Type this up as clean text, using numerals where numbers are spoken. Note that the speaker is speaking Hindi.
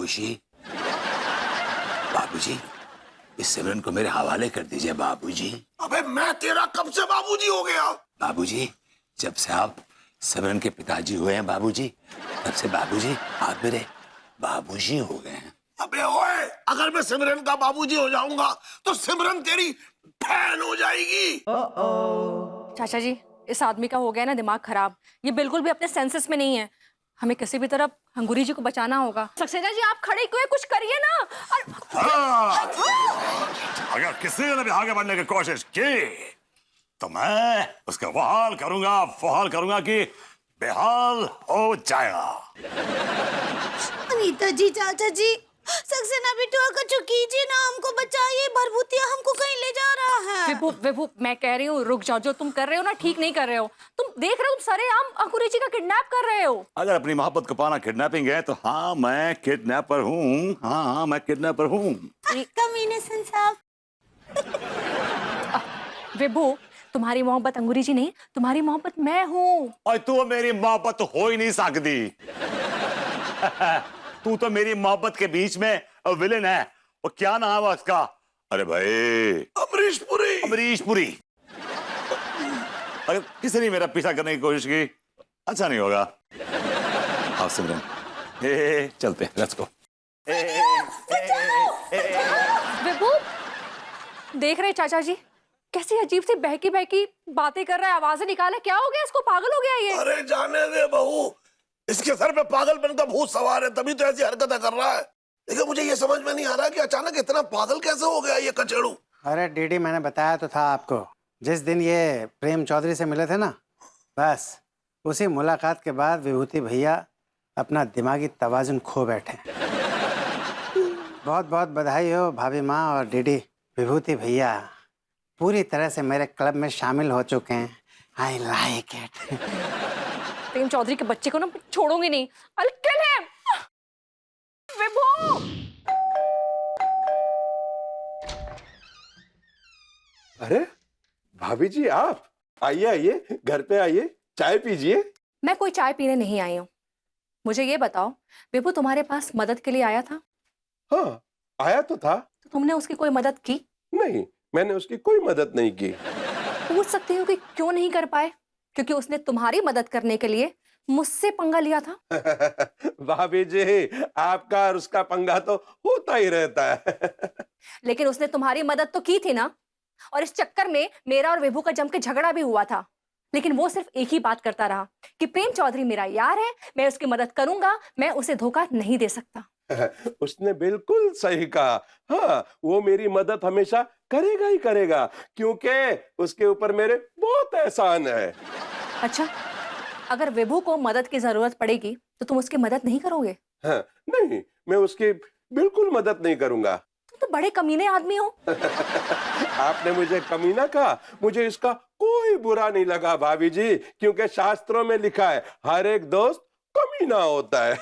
बाबूजी, बाबूजी, इस सिमरन को मेरे हवाले कर दीजिए बाबूजी। अबे मैं तेरा कब से बाबूजी हो गया? बाबूजी, जब से आप सिमरन के पिताजी हुए हैं बाबूजी, तब से बाबूजी आप मेरे बाबूजी हो गए हैं। अबे ओए, अगर मैं सिमरन का बाबूजी हो जाऊंगा तो सिमरन तेरी बहन हो जाएगी। चाचा जी, इस आदमी का हो गया ना दिमाग खराब। ये बिल्कुल भी अपने सेंसेस में नहीं है। हमें किसी भी तरह अंगूरी जी को बचाना होगा। सक्सेना जी, आप खड़े क्यों हैं? कुछ करिए ना। अगर किसी ने भी आगे बढ़ने की कोशिश की तो मैं उसका वो हाल करूंगा कि बेहाल हो जाएगा। अनीता जी, चाचा जी, सक्सेना बिटुआ का जो कीजिए ना, हमको बचाइए। भरभूतिया हमको कहीं ले जा रहा है। विभू, मैं कह रही हूँ रुक जाओ। जो तुम कर रहे हो ना, ठीक नहीं कर रहे हो। तुम देख रहे हो, तुम सरेआम अंकुरी जी का किडनैप कर रहे हो। अगर अपनी मोहब्बत को पाना किडनैपिंग है तो हाँ, मैं किडनैपर हूँ। हाँ, मैं किडनैपर हूँ। कमीने साहब। विभू, तुम्हारी मोहब्बत अंगूरी जी नहीं, तुम्हारी मोहब्बत मैं हूँ। और तू मेरी मोहब्बत हो ही नहीं सकती। तू तो मेरी मोहब्बत के बीच में विलेन है। और क्या नाम है उसका? अरे भाई, अमरीश पुरी। अमरीश पुरी। अगर किसी ने मेरा पीछा करने की कोशिश की, अच्छा नहीं होगा। हाँ सिमरन, चलते हैं, लेट्स गो। विभू, देख रहे चाचा जी कैसी अजीब सी बहकी बहकी बातें कर रहा है, आवाजें निकाले। क्या हो गया इसको? पागल हो गया ये? अरे जाने दे बहू, इसके सर पे पागलपन का भूत सवार है, तभी तो ऐसी हरकतें कर रहा है। लेकिन मुझे ये समझ में नहीं आ रहा कि अचानक इतना पागल कैसे हो गया ये कचेड़ू। अरे डीडी, मैंने बताया तो था आपको। जिस दिन ये प्रेम चौधरी से मिले थे ना, बस उसी मुलाकात के बाद विभूति भैया अपना दिमागी तवाजुन खो बैठे। बहुत बहुत बधाई हो भाभी माँ और डीडी। विभूति भैया पूरी तरह से मेरे क्लब में शामिल हो चुके हैं। I like it. Prem Chaudhary के बच्चे को ना छोड़ूंगी नहीं। I'll kill him! विभू! अरे भाभी जी, आप आइए आइए, घर पे आइए, चाय पीजिए। मैं कोई चाय पीने नहीं आई हूँ। मुझे ये बताओ, विभू तुम्हारे पास मदद के लिए आया था? हाँ, आया तो था। तो तुमने उसकी कोई मदद की? नहीं, मैंने उसकी कोई मदद नहीं की। पूछ सकती हूँ कि क्यों नहीं कर पाए? क्योंकि उसने तुम्हारी मदद करने के लिए मुझसे पंगा लिया था। भाभी जी, आपका और उसका पंगा तो होता ही रहता है। लेकिन उसने तुम्हारी मदद तो की थी ना। और इस चक्कर में मेरा और विभू का जम के झगड़ा भी हुआ था। लेकिन वो सिर्फ एक ही बात करता रहा कि प्रेम चौधरी मेरा यार है, मैं उसकी मदद करूंगा, मैं उसे धोखा नहीं दे सकता। उसने बिल्कुल सही कहा। हाँ, वो मेरी मदद हमेशा करेगा ही करेगा, क्योंकि उसके ऊपर मेरे बहुत एहसान है। अच्छा, अगर विभू को मदद की जरूरत पड़ेगी तो तुम उसकी मदद नहीं करोगे? हाँ, नहीं, मैं उसकी बिल्कुल मदद नहीं करूंगा। तुम तो बड़े कमीने आदमी हो। आपने मुझे कमीना कहा, मुझे इसका कोई बुरा नहीं लगा भाभी जी, क्योंकि शास्त्रों में लिखा है हर एक दोस्त कमीना होता है।